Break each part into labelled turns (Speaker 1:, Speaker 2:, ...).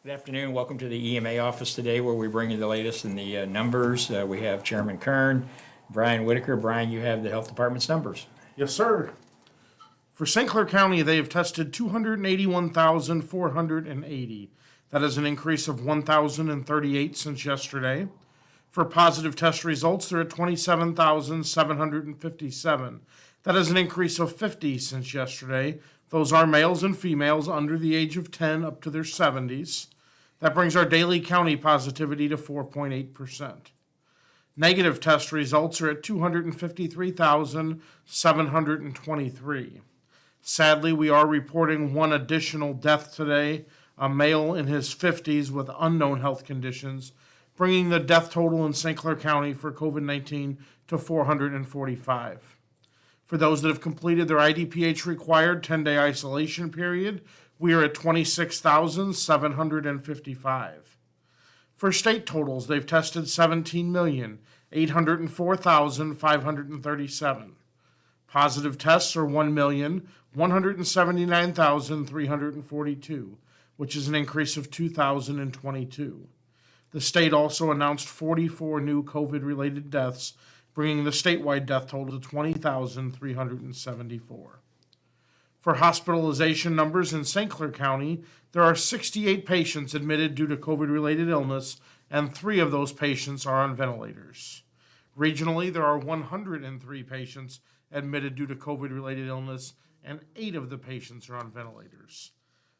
Speaker 1: Good afternoon. Welcome to the EMA office today where we bring you the latest in the numbers. We have Chairman Kern, Brian Whitaker. Brian, you have the health department's numbers.
Speaker 2: Yes, sir. For St. Clair County, they have tested 281,480. That is an increase of 1,038 since yesterday. For positive test results, they're at 27,757. That is an increase of 50 since yesterday. Those are males and females under the age of 10 up to their 70s. That brings our daily county positivity to 4.8%. Negative test results are at 253,723. Sadly, we are reporting one additional death today, a male in his 50s with unknown health conditions, bringing the death total in St. Clair County for COVID-19 to 445. For those that have completed their IDPH required 10-day isolation period, we are at 26,755. For state totals, they've tested 17,804,537. Positive tests are 1,179,342, which is an increase of 2,022. The state also announced 44 new COVID-related deaths, bringing the statewide death total to 20,374. For hospitalization numbers in St. Clair County, there are 68 patients admitted due to COVID-related illness, and 3 of those patients are on ventilators. Regionally, there are 103 patients admitted due to COVID-related illness, and 8 of the patients are on ventilators.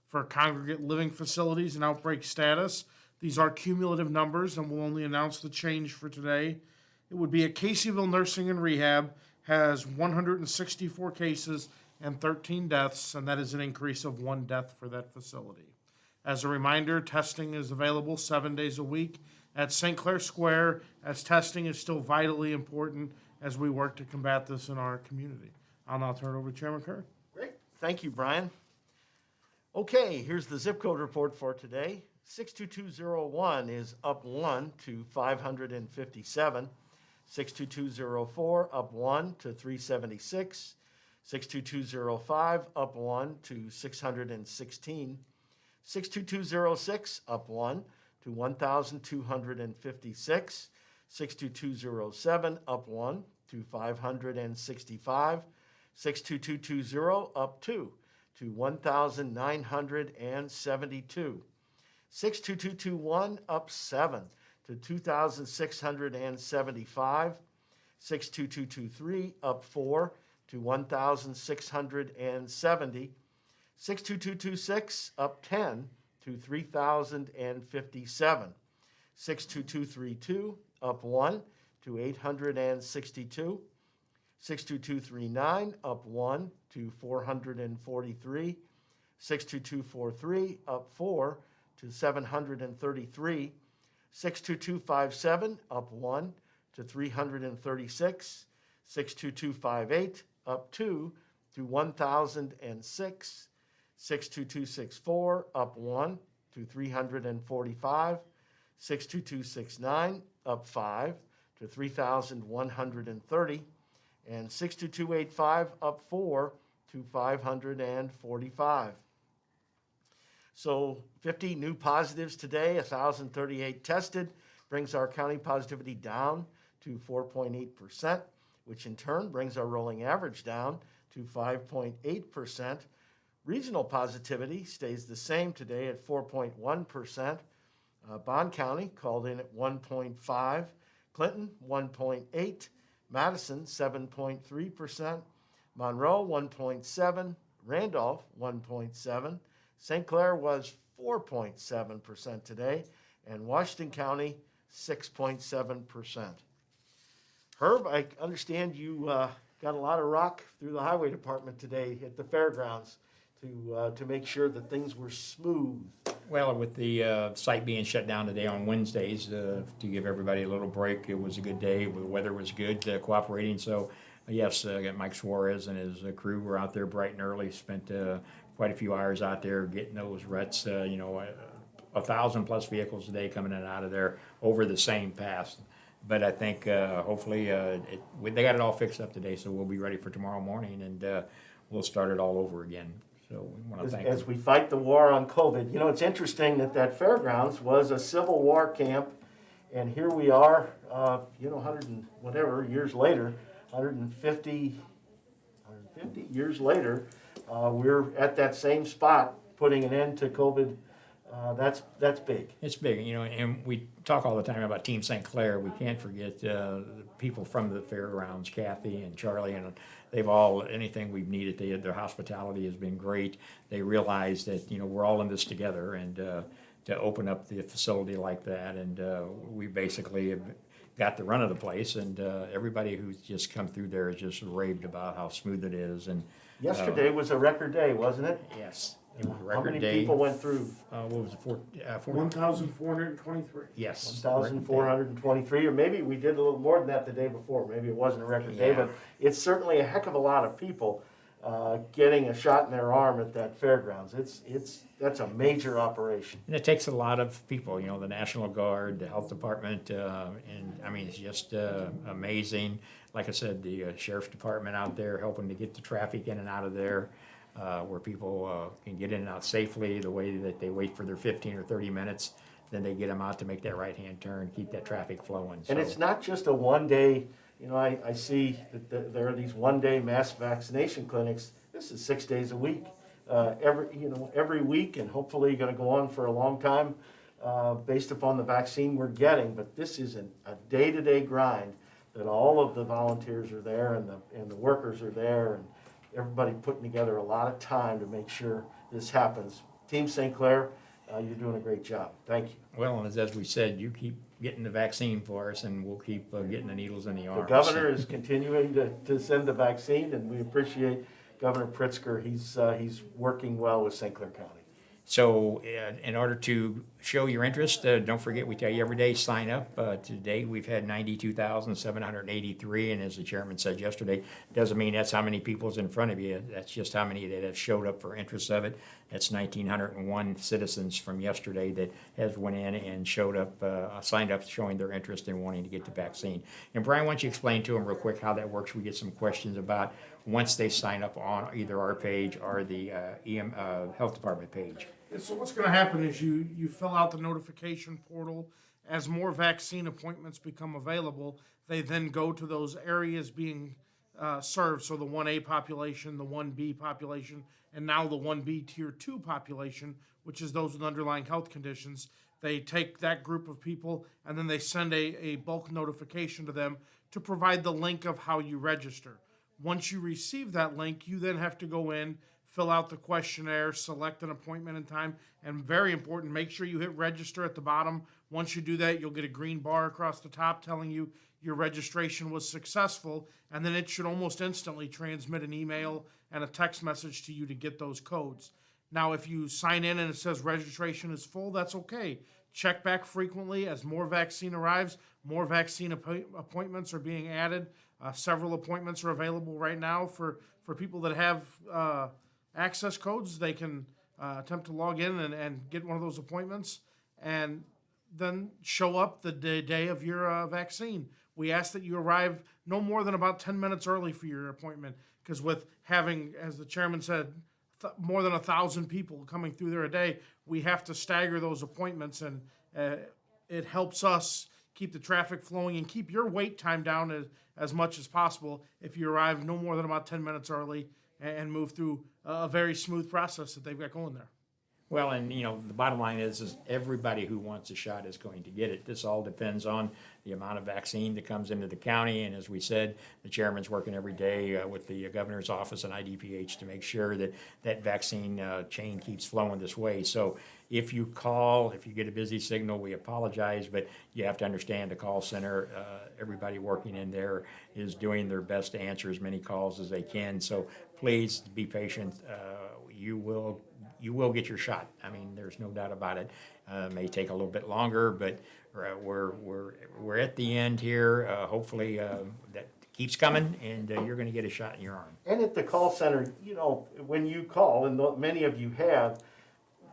Speaker 2: For congregate living facilities and outbreak status, these are cumulative numbers, and we'll only announce the change for today. It would be at Caseyville Nursing and Rehab has 164 cases and 13 deaths, and that is an increase of 1 death for that facility. As a reminder, testing is available 7 days a week at St. Clair Square, as testing is still vitally important as we work to combat this in our community. I'll now turn it over to Chairman Kerr.
Speaker 3: Great. Thank you, Brian. Okay, here's the zip code report for today. 62201 is up 1 to 557. 62204 up 1 to 376. 62205 up 1 to 616. 62206 up 1 to 1,256. 62207 up 1 to 565. 62220 up 2 to 1,972. 62221 up 7 to 2,675. 62223 up 4 to 1,670. 62226 up 10 to 3,057. 62232 up 1 to 862. 62239 up 1 to 443. 62243 up 4 to 733. 62257 up 1 to 336. 62258 up 2 to 1,006. 62264 up 1 to 345. 62269 up 5 to 3,130. And 62285 up 4 to 545. So 50 new positives today, 1,038 tested, brings our county positivity down to 4.8%, which in turn brings our rolling average down to 5.8%. Regional positivity stays the same today at 4.1%. Bond County called in at 1.5, Clinton 1.8, Madison 7.3%, Monroe 1.7, Randolph 1.7, St. Clair was 4.7% today, and Washington County 6.7%. Herb, I understand you got a lot of rock through the highway department today at the fairgrounds to make sure that things were smooth.
Speaker 1: Well, with the site being shut down today on Wednesdays, to give everybody a little break, it was a good day. The weather was good, cooperating. So, yes, Mike Suarez and his crew were out there bright and early, spent quite a few hours out there getting those ruts, 1,000+ vehicles a day coming in and out of there over the same pass. But I think hopefully they got it all fixed up today, so we'll be ready for tomorrow morning, and we'll start it all over again. So we want to thank
Speaker 3: as
Speaker 1: them.
Speaker 3: we fight the war on COVID. You know, it's interesting that fairgrounds was a Civil War camp, and here we are, 100 and whatever years later, 150 years later, we're at that same spot, putting an end to COVID. That's big.
Speaker 1: It's big, and we talk all the time about Team St. Clair. We can't forget the people from the fairgrounds, Kathy and Charlie, and they've all, anything we've needed, their hospitality has been great. They realize that, we're all in this together, and to open up the facility like that, and we basically have got the run of the place, and everybody who's just come through there has just raved about how smooth it is. And
Speaker 3: Yesterday was a record day, wasn't it?
Speaker 1: yes, it was a
Speaker 3: How
Speaker 1: record
Speaker 3: many
Speaker 1: day.
Speaker 3: people went through?
Speaker 1: What was it,
Speaker 2: 1,423.
Speaker 1: Yes.
Speaker 3: 1,423, or maybe we did a little more than that the day before. Maybe it wasn't a record day,
Speaker 1: Yeah.
Speaker 3: but it's certainly a heck of a lot of people getting a shot in their arm at that fairgrounds. That's a major operation.
Speaker 1: And it takes a lot of people, the National Guard, the Health Department, and I mean, it's just amazing. Like I said, the Sheriff's Department out there helping to get the traffic in and out of there, where people can get in and out safely, the way that they wait for their 15 or 30 minutes, then they get them out to make that right-hand turn, keep that traffic flowing.
Speaker 3: And it's not just a one-day, I see that there are these one-day mass vaccination clinics. This is 6 days a week. Every week, and hopefully going to go on for a long time based upon the vaccine we're getting. But this is a day-to-day grind that all of the volunteers are there, and the workers are there, and everybody putting together a lot of time to make sure this happens. Team St. Clair, you're doing a great job. Thank you.
Speaker 1: Well, and as we said, you keep getting the vaccine for us, and we'll keep getting the needles in the
Speaker 3: The
Speaker 1: arms.
Speaker 3: governor is continuing to send the vaccine, and we appreciate Governor Pritzker. He's working well with St. Clair County.
Speaker 1: So in order to show your interest, don't forget we tell you every day, sign up. To date, we've had 92,783, and as the chairman said yesterday, doesn't mean that's how many people's in front of you. That's just how many that have showed up for interest of it. That's 1,901 citizens from yesterday that has went in and showed up, signed up, showing their interest in wanting to get the vaccine. And Brian, why don't you explain to them real quick how that works? We get some questions about once they sign up on either our page or the Health Department page.
Speaker 2: And so what's going to happen is you fill out the notification portal. As more vaccine appointments become available, they then go to those areas being served. So the 1A population, the 1B population, and now the 1B Tier 2 population, which is those with underlying health conditions. They take that group of people and then they send a bulk notification to them to provide the link of how you register. Once you receive that link, you then have to go in, fill out the questionnaire, select an appointment and time, and very important, make sure you hit register at the bottom. Once you do that, you'll get a green bar across the top telling you your registration was successful, and then it should almost instantly transmit an email and a text message to you to get those codes. Now, if you sign in and it says registration is full, that's okay. Check back frequently as more vaccine arrives, more vaccine appointments are being added. Several appointments are available right now for people that have access codes. They can attempt to log in and get one of those appointments and then show up the day of your vaccine. We ask that you arrive no more than about 10 minutes early for your appointment, because with having, as the chairman said, more than 1,000 people coming through there a day, we have to stagger those appointments, and it helps us keep the traffic flowing and keep your wait time down as much as possible if you arrive no more than about 10 minutes early and move through a very smooth process that they've got going there.
Speaker 1: Well, and the bottom line is everybody who wants a shot is going to get it. This all depends on the amount of vaccine that comes into the county, and as we said, the chairman's working every day with the governor's office and IDPH to make sure that that vaccine chain keeps flowing this way. So if you call, if you get a busy signal, we apologize, but you have to understand the call center, everybody working in there is doing their best to answer as many calls as they can. So please be patient. You will get your shot. I mean, there's no doubt about it. It may take a little bit longer, but we're at the end here. Hopefully that keeps coming, and you're going to get a shot in your arm.
Speaker 3: And at the call center, when you call, and many of you have,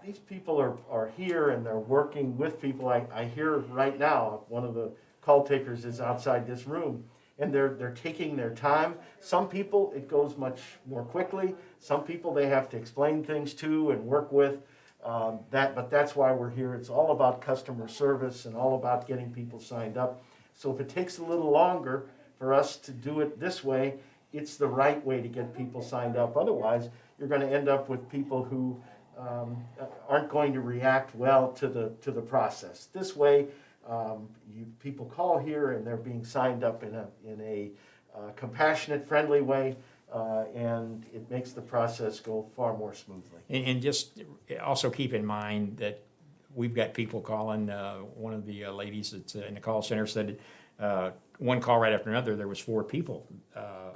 Speaker 3: these people are here and they're working with people. I hear right now, one of the call takers is outside this room, and they're taking their time. Some people, it goes much more quickly. Some people they have to explain things to and work with. But that's why we're here. It's all about customer service and all about getting people signed up. So if it takes a little longer for us to do it this way, it's the right way to get people signed up. Otherwise, you're going to end up with people who aren't going to react well to the process. This way, people call here and they're being signed up in a compassionate, friendly way, and it makes the process go far more smoothly.
Speaker 1: And just also keep in mind that we've got people calling. One of the ladies that's in the call center said one call right after another, there was 4 people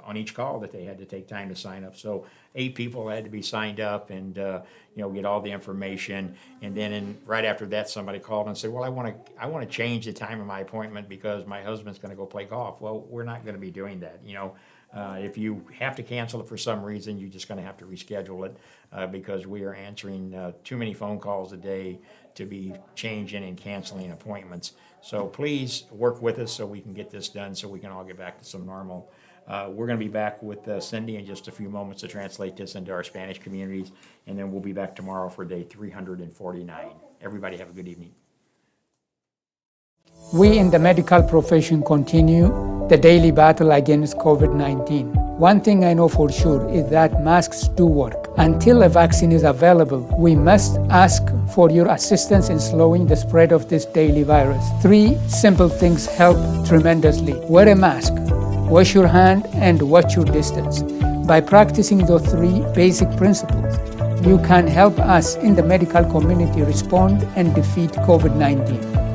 Speaker 1: on each call that they had to take time to sign up. So 8 people had to be signed up and get all the information. And then right after that, somebody called and said, "Well, I want to change the time of my appointment because my husband's going to go play golf." Well, we're not going to be doing that. If you have to cancel it for some reason, you're just going to have to reschedule it because we are answering too many phone calls a day to be changing and canceling appointments. So please work with us so we can get this done so we can all get back to some normal. We're going to be back with Cindy in just a few moments to translate this into our Spanish communities, and then we'll be back tomorrow for day 349. Everybody have a good evening.
Speaker 4: We in the medical profession continue the daily battle against COVID-19. One thing I know for sure is that masks do work. Until a vaccine is available, we must ask for your assistance in slowing the spread of this daily virus. 3 simple things help tremendously. Wear a mask, wash your hand, and watch your distance. By practicing those 3 basic principles, you can help us in the medical community respond and defeat COVID-19.